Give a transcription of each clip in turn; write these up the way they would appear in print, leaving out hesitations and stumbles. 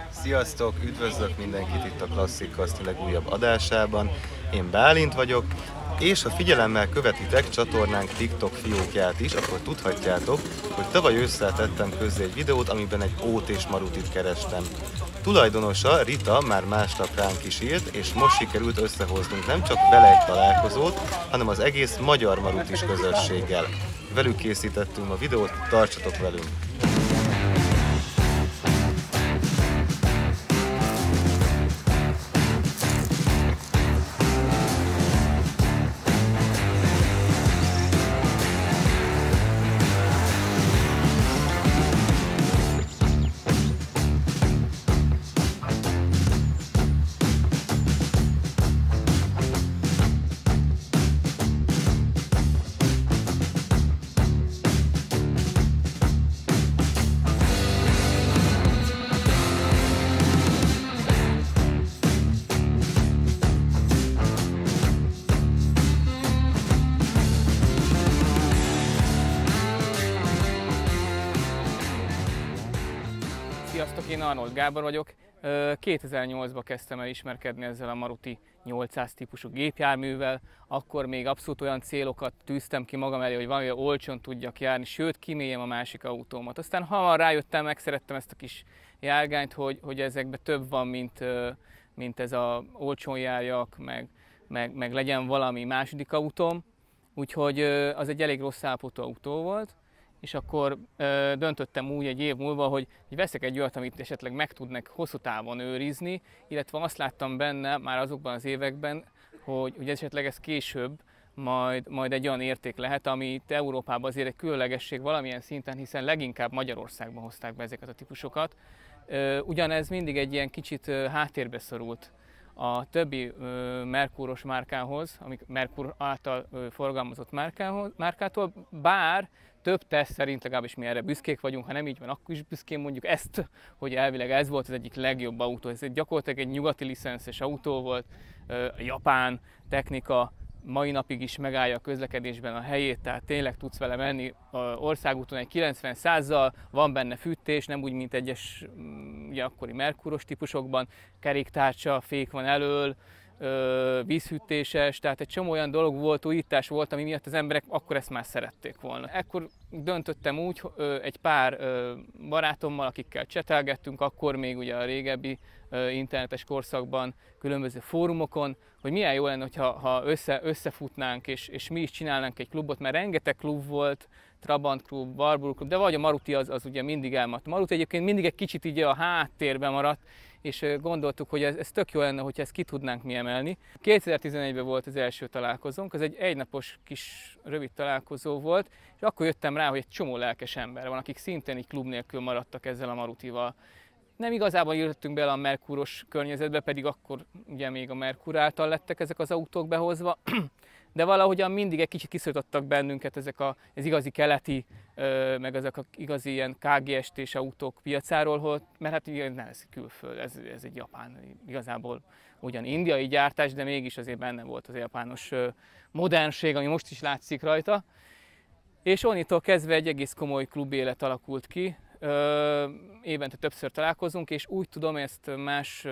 Sziasztok, üdvözlök mindenkit itt a Klasszikkaszt legújabb adásában. Én Bálint vagyok, és ha figyelemmel követitek csatornánk TikTok fiókját is, akkor tudhatjátok, hogy tavaly ősszel tettem közzé egy videót, amiben egy ót és marutit kerestem. Tulajdonosa, Rita, már másnap ránk is írt, és most sikerült összehoznunk nem csak vele egy találkozót, hanem az egész magyar marutis közösséggel. Velük készítettünk a videót, tartsatok velünk! Sziasztok, én Arnold Gábor vagyok. 2008-ban kezdtem el ismerkedni ezzel a Maruti 800 típusú gépjárművel, akkor még abszolút olyan célokat tűztem ki magam elé, hogy valami olcsón tudjak járni, sőt kiméljem a másik autómat. Aztán hamar rájöttem, megszerettem ezt a kis járgányt, hogy ezekben több van, mint ez a olcsón járjak, meg legyen valami második autóm. Úgyhogy az egy elég rossz állapotú autó volt. És akkor döntöttem úgy egy év múlva, hogy veszek egy olyat, amit esetleg meg tudnak hosszú távon őrizni, illetve azt láttam benne már azokban az években, hogy esetleg ez később majd egy olyan érték lehet, ami itt Európában azért egy különlegesség valamilyen szinten, hiszen leginkább Magyarországban hozták be ezeket a típusokat. Ugyanez mindig egy ilyen kicsit háttérbe szorult a többi Mercuros márkához, amik Mercur által forgalmazott márkától, bár több teszt szerint, legalábbis mi erre büszkék vagyunk, ha nem így van, akkor is büszkén mondjuk ezt, hogy elvileg ez volt az egyik legjobb autó. Ez gyakorlatilag egy nyugati licenszes autó volt, japán technika, mai napig is megállja a közlekedésben a helyét, tehát tényleg tudsz vele menni országúton egy 90-100-zal, van benne fűtés, nem úgy, mint egyes ugye, akkori Mercuros típusokban, keréktárcsa, fék van elől, vízhűtéses, tehát egy csomó olyan dolog volt, újítás volt, ami miatt az emberek akkor ezt már szerették volna. Ekkor döntöttem úgy egy pár barátommal, akikkel csetelgettünk, akkor még ugye a régebbi internetes korszakban, különböző fórumokon, hogy milyen jó lenne, ha összefutnánk, és mi is csinálnánk egy klubot, mert rengeteg klub volt, Trabant klub, Warburg klub, de vagy a Maruti az ugye mindig elmaradt. A Maruti egyébként mindig egy kicsit így a háttérben maradt, és gondoltuk, hogy ez tök jó lenne, hogyha ezt ki tudnánk mi emelni. 2011-ben volt az első találkozónk, ez egy egynapos kis rövid találkozó volt, és akkor jöttem rá, hogy egy csomó lelkes ember van, akik szintén egy klub nélkül maradtak ezzel a Marutival. Nem igazából jöttünk bele a Mercuros környezetbe, pedig akkor ugye még a Mercur által lettek ezek az autók behozva, de valahogyan mindig egy kicsit kiszorítottak bennünket ezek az igazi keleti, meg ezek az igazi ilyen KGST-s autók piacáról, mert hát ugye nem ez külföld, ez egy japán, igazából ugyan indiai gyártás, de mégis azért benne volt az a japános modernség, ami most is látszik rajta. És onnitól kezdve egy egész komoly klubélet alakult ki. Évente többször találkozunk, és úgy tudom ezt más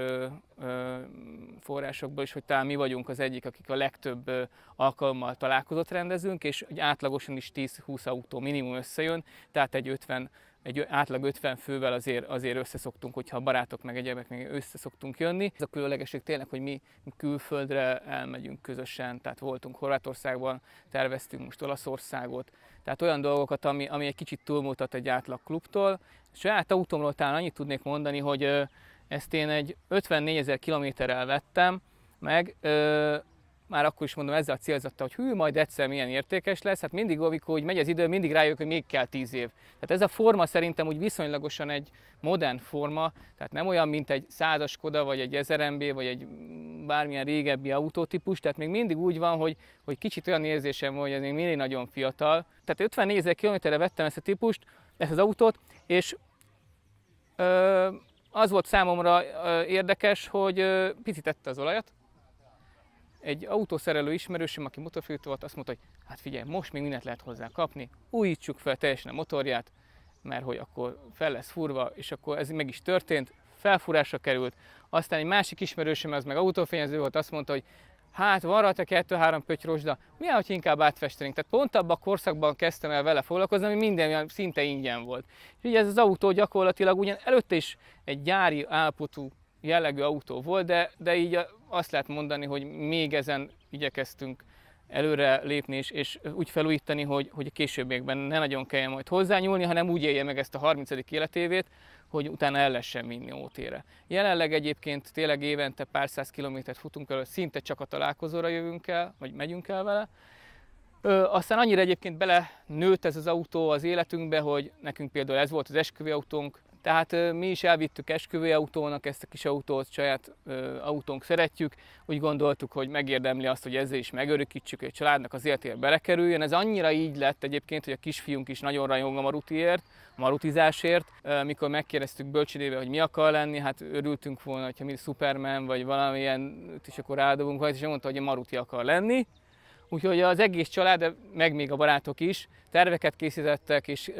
forrásokból is, hogy talán mi vagyunk az egyik, akik a legtöbb alkalommal találkozót rendezünk, és átlagosan is 10-20 autó minimum összejön, tehát egy átlag 50 fővel azért összeszoktunk, hogyha a barátok meg egyebek meg összeszoktunk jönni. Ez a különlegesség tényleg, hogy mi külföldre elmegyünk közösen, tehát voltunk Horvátországban, terveztünk most Olaszországot, tehát olyan dolgokat, ami egy kicsit túlmutat egy átlag klubtól. Saját autómról talán annyit tudnék mondani, hogy ezt én egy 54 000 kilométerrel vettem meg, már akkor is mondom ezzel a célzattal, hogy majd egyszer milyen értékes lesz, hát mindig, amikor megy az idő, mindig rájövök, hogy még kell 10 év. Tehát ez a forma szerintem úgy viszonylagosan egy modern forma, tehát nem olyan, mint egy 100-as Skoda, vagy egy 1000 MB, vagy egy bármilyen régebbi autótípus, tehát még mindig úgy van, hogy kicsit olyan érzésem van, hogy ez még mindig nagyon fiatal. Tehát 54 000 kilométerre vettem ezt a típust, ezt az autót, és az volt számomra érdekes, hogy picit tette az olajat. Egy autószerelő ismerősöm, aki motorfőtő volt, azt mondta, hogy hát figyelj, most még mindent lehet hozzá kapni, újítsuk fel teljesen a motorját, mert hogy akkor fel lesz furva, és akkor ez meg is történt, felfúrásra került. Aztán egy másik ismerősöm, az meg autófényező volt, azt mondta, hogy hát van rajta 2-3 pötty rozsda, mi hogy inkább átfestenénk. Tehát pont abban a korszakban kezdtem el vele foglalkozni, ami minden szinte ingyen volt. És így ez az autó gyakorlatilag ugyan előtte is egy gyári állapotú jellegű autó volt, de így azt lehet mondani, hogy még ezen igyekeztünk előre lépni és úgy felújítani, hogy a későbbiekben ne nagyon kelljen majd hozzányúlni, hanem úgy élje meg ezt a 30. életévét, hogy utána el lehessen vinni OT-re. Jelenleg egyébként tényleg évente pár száz kilométert futunk el, szinte csak a találkozóra jövünk el, vagy megyünk el vele. Aztán annyira egyébként bele nőtt ez az autó az életünkbe, hogy nekünk például ez volt az esküvőautónk, tehát mi is elvittük esküvőautónak ezt a kis autót, saját autónk szeretjük, úgy gondoltuk, hogy megérdemli azt, hogy ezzel is megörökítsük, hogy a családnak az életére belekerüljön. Ez annyira így lett egyébként, hogy a kisfiunk is nagyon rajong a Marutiért, a marutizásért. Mikor megkérdeztük bölcsődébe, hogy mi akar lenni, hát örültünk volna, hogyha mi Superman vagy valamilyen, és akkor rádobunk rajta, és mondta, hogy a Maruti akar lenni. Úgyhogy az egész család, meg még a barátok is terveket készítettek, és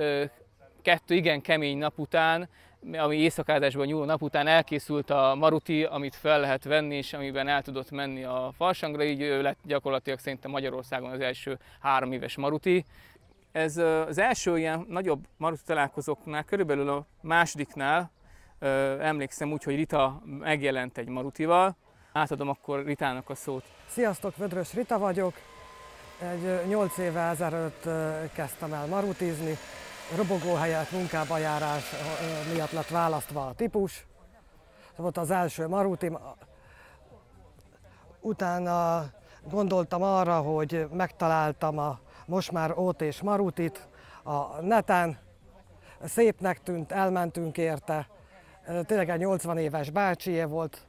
2 igen kemény nap után, ami éjszakázásban nyúló nap után elkészült a Maruti, amit fel lehet venni, és amiben el tudott menni a Farsangra, így lett gyakorlatilag szerintem Magyarországon az első 3 éves Maruti. Ez az első ilyen nagyobb Maruti találkozóknál, körülbelül a másodiknál emlékszem úgy, hogy Rita megjelent egy Marutival. Átadom akkor Ritának a szót. Sziasztok, Vödrös Rita vagyok. Egy 8 évvel ezelőtt kezdtem el marutizni. Robogó helyett munkába járás miatt lett választva a típus. Ez volt az első Marutim. Utána gondoltam arra, hogy megtaláltam a most már OT-s Marutit a neten. Szépnek tűnt, elmentünk érte. Tényleg egy 80 éves bácsié volt.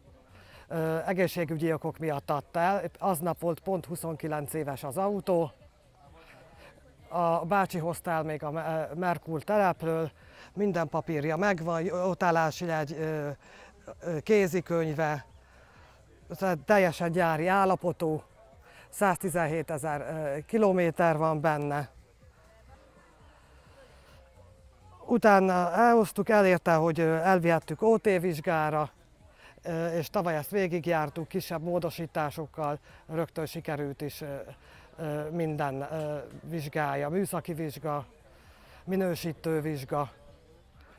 Egészségügyi okok miatt adta el. Aznap volt pont 29 éves az autó. A bácsi hozta el még a Merkur telepről, minden papírja megvan, jótállási egy kézikönyve, teljesen gyári állapotú, 117 000 kilométer van benne. Utána elhoztuk, elérte, hogy elvihettük OT vizsgára, és tavaly ezt végigjártuk kisebb módosításokkal, rögtön sikerült is minden vizsgája, műszaki vizsga, minősítő vizsga,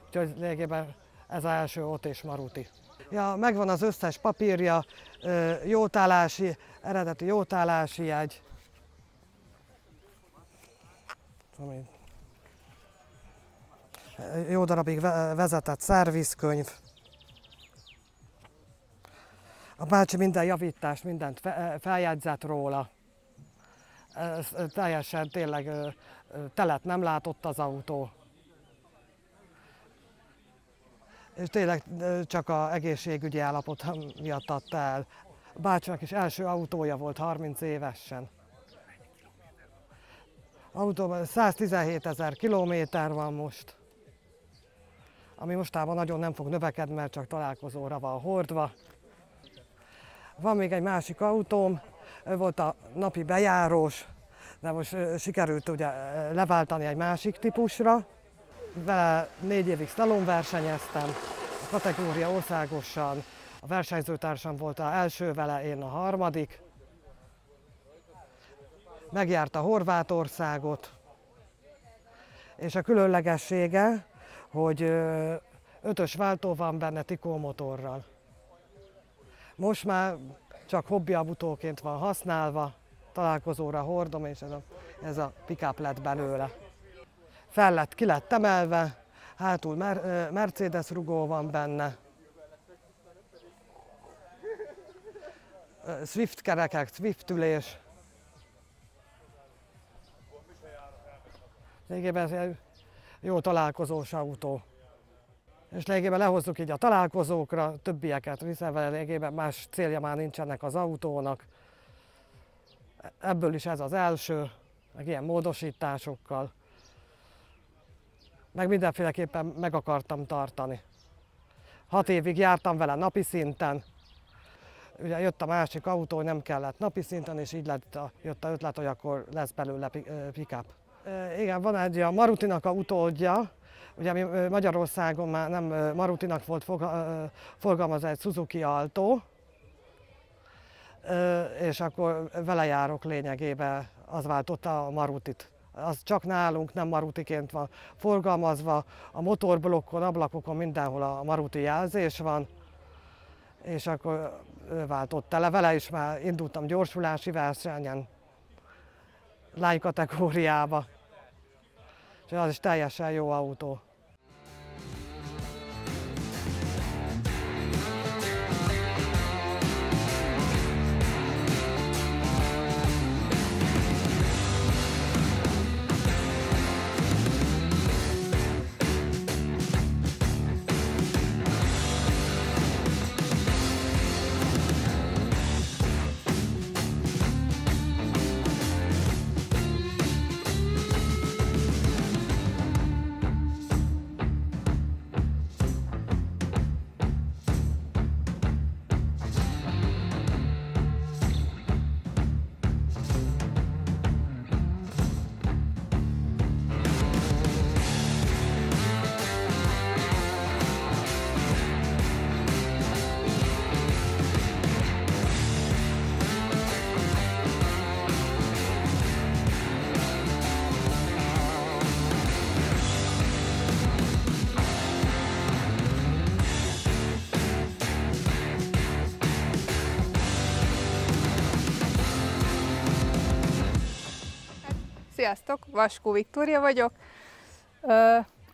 úgyhogy lényegében ez az első OT-s Maruti. Ja, megvan az összes papírja, eredeti jótállási jegy, jó darabig vezetett szervizkönyv. A bácsi minden javítást, mindent feljegyzett róla. Teljesen tényleg telet nem látott az autó. És tényleg csak az egészségügyi állapot miatt adta el. A bácsinak is első autója volt 30 évesen. Autóban 117 000 kilométer van most, ami mostában nagyon nem fog növekedni, mert csak találkozóra van hordva. Van még egy másik autóm, volt a napi bejárós, de most sikerült ugye leváltani egy másik típusra. Vele 4 évig slalom versenyeztem, a kategória országosan, a versenyzőtársam volt az első vele, én a harmadik. Megjárta Horvátországot, és a különlegessége, hogy 5-ös váltó van benne Tikó motorral. Most már csak hobbiautóként van használva, találkozóra hordom, és ez a pick-up lett belőle. Ki lett emelve, hátul Mercedes rugó van benne. Swift kerekek, Swift ülés. Lényegében ez egy jó találkozós autó. És lényegében lehozzuk így a találkozókra, többieket viszem vele, lényegében más célja már nincsenek az autónak. Ebből is ez az első, meg ilyen módosításokkal. Meg mindenféleképpen meg akartam tartani. 6 évig jártam vele napi szinten. Ugye jött a másik autó, hogy nem kellett napi szinten, és így jött a ötlet, hogy akkor lesz belőle pick-up. Igen, van egy a Marutinak a utódja, Ugye mi Magyarországon már nem Marutinak volt forgalmazva egy Suzuki Alto, és akkor vele járok lényegében, az váltotta a Marutit. Az csak nálunk nem Marutiként van forgalmazva, a motorblokkon, ablakokon mindenhol a Maruti jelzés van, és akkor ő váltotta le. Vele is már indultam gyorsulási versenyen, lány kategóriába, és az is teljesen jó autó. Sziasztok, Vaskó Viktória vagyok.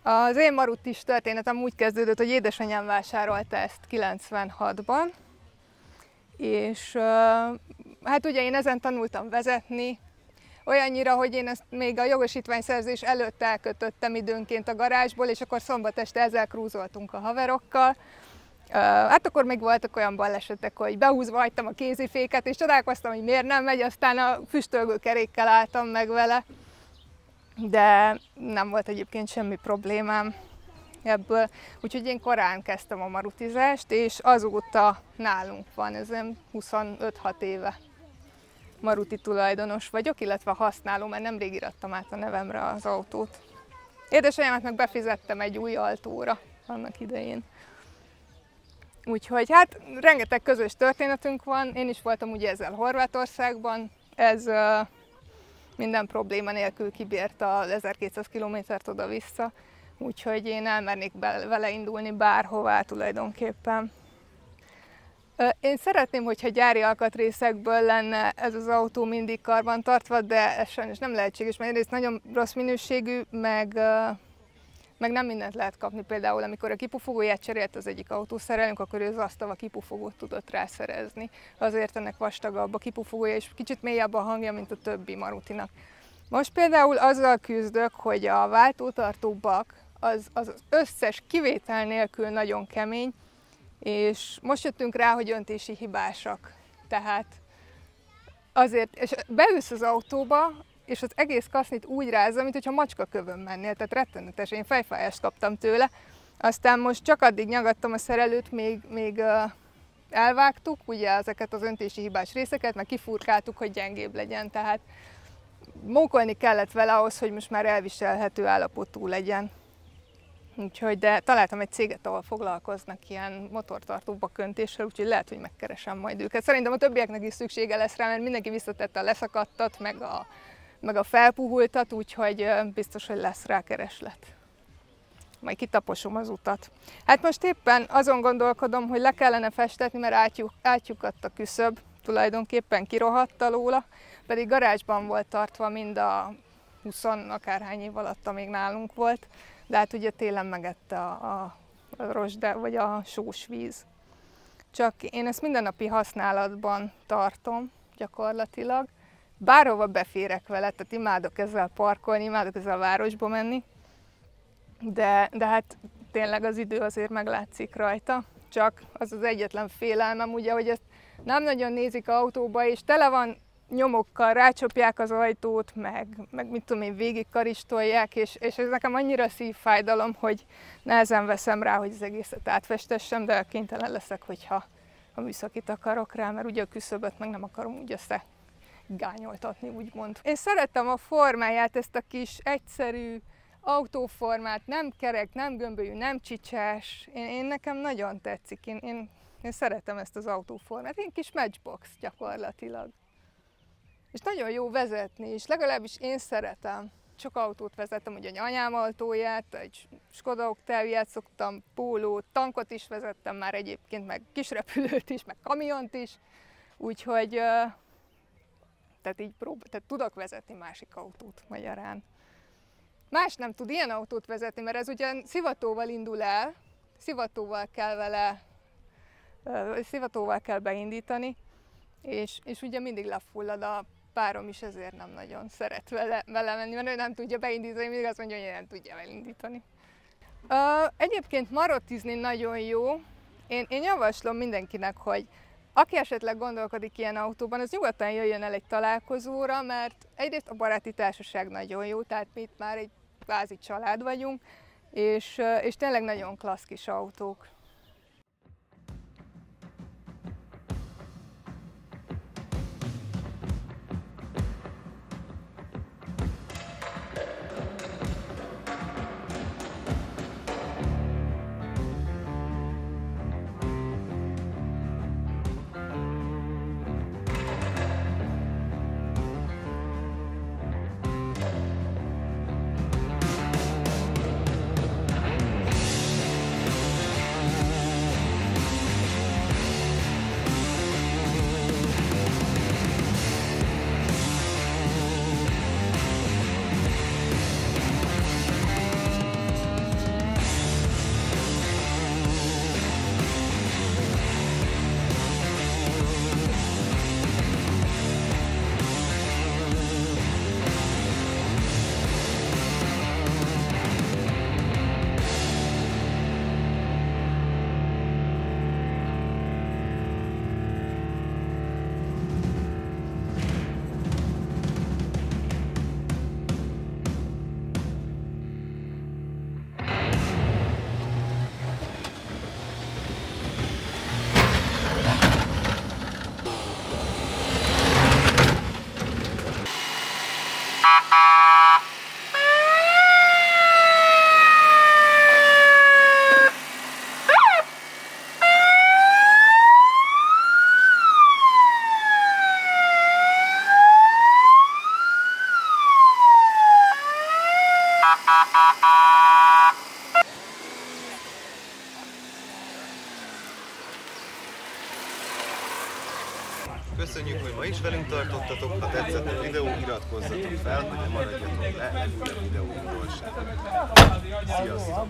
Az én marutis történetem úgy kezdődött, hogy édesanyám vásárolta ezt 96-ban, és hát ugye én ezen tanultam vezetni, olyannyira, hogy én ezt még a jogosítványszerzés előtt elkötöttem időnként a garázsból, és akkor szombat este ezzel krúzoltunk a haverokkal. Hát akkor még voltak olyan balesetek, hogy behúzva hagytam a kéziféket, és csodálkoztam, hogy miért nem megy, aztán a füstölgő kerékkel álltam meg vele, de nem volt egyébként semmi problémám ebből. Úgyhogy én korán kezdtem a marutizást, és azóta nálunk van, ez 25-6 éve maruti tulajdonos vagyok, illetve használom, mert nemrég irattam át a nevemre az autót. Édesanyámat meg befizettem egy új Altóra annak idején. Úgyhogy hát rengeteg közös történetünk van, én is voltam ugye ezzel Horvátországban, ez minden probléma nélkül kibírta az 1200 kilométert oda-vissza, úgyhogy én elmernék vele indulni bárhová tulajdonképpen. Én szeretném, hogyha gyári alkatrészekből lenne ez az autó mindig karbantartva, de ez sajnos nem lehetséges, mert egyrészt nagyon rossz minőségű, meg nem mindent lehet kapni. Például amikor a kipufogóját cserélt az egyik autószerelőnk, akkor ő az Asztava kipufogót tudott rászerezni. Azért ennek vastagabb a kipufogója, és kicsit mélyebb a hangja, mint a többi Marutinak. Most például azzal küzdök, hogy a váltótartó bak az összes kivétel nélkül nagyon kemény, és most jöttünk rá, hogy öntési hibásak. Tehát azért, és beülsz az autóba, és az egész kasznit úgy rázza, mintha macskakövön mennél, tehát rettenetes, én fejfájást kaptam tőle. Aztán most csak addig nyagadtam a szerelőt, még elvágtuk ugye ezeket az öntési hibás részeket, meg kifurkáltuk, hogy gyengébb legyen, tehát mókolni kellett vele ahhoz, hogy most már elviselhető állapotú legyen. Úgyhogy, de találtam egy céget, ahol foglalkoznak ilyen motortartó baköntéssel, úgyhogy lehet, hogy megkeresem majd őket. Szerintem a többieknek is szüksége lesz rá, mert mindenki visszatette a leszakadtat, meg a felpuhultat, úgyhogy biztos, hogy lesz rá kereslet. Majd kitaposom az utat. Hát most éppen azon gondolkodom, hogy le kellene festetni, mert átlyukadt a küszöb, tulajdonképpen kirohadt alóla, pedig garázsban volt tartva mind a 20 akárhány év alatt, amíg nálunk volt, de hát ugye télen megette a rozsda, vagy a sós víz. Csak én ezt mindennapi használatban tartom gyakorlatilag. Bárhova beférek vele, tehát imádok ezzel parkolni, imádok ezzel a városba menni, de hát tényleg az idő azért meglátszik rajta. Csak az egyetlen félelmem, ugye, hogy ezt nem nagyon nézik autóba, és tele van nyomokkal, rácsapják az ajtót, meg mit tudom én, végig karistolják, és ez nekem annyira szívfájdalom, hogy nehezen veszem rá, hogy az egészet átfestessem, de kénytelen leszek, hogyha műszakit akarok rá, mert ugye a küszöböt meg nem akarom úgy gányoltatni, úgymond. Én szerettem a formáját, ezt a kis egyszerű, autóformát, nem kerek, nem gömbölyű, nem csicsás. Én nekem nagyon tetszik, én szeretem ezt az autóformát, egy kis matchbox gyakorlatilag. És nagyon jó vezetni is, legalábbis én szeretem. Sok autót vezettem, ugye anyám autóját, egy Skoda Octaviát szoktam, pólót, tankot is vezettem már egyébként, meg kisrepülőt is, meg kamiont is. Úgyhogy tehát tudok vezetni másik autót magyarán. Más nem tud ilyen autót vezetni, mert ez ugye szivatóval indul el, szivatóval kell beindítani, és ugye mindig lefullad a párom is, ezért nem nagyon szeret vele menni, mert ő nem tudja beindítani, mindig azt mondja, hogy nem tudja elindítani. Egyébként marotizni nagyon jó. Én javaslom mindenkinek, hogy aki esetleg gondolkodik ilyen autóban, az nyugodtan jöjjön el egy találkozóra, mert egyrészt a baráti társaság nagyon jó, tehát mi itt már egy kvázi család vagyunk, és tényleg nagyon klassz kis autók. Köszönjük, hogy ma is velünk tartottatok, ha tetszett a videó, iratkozzatok fel, hogy ne maradjatok le egy videókról sem. Sziasztok!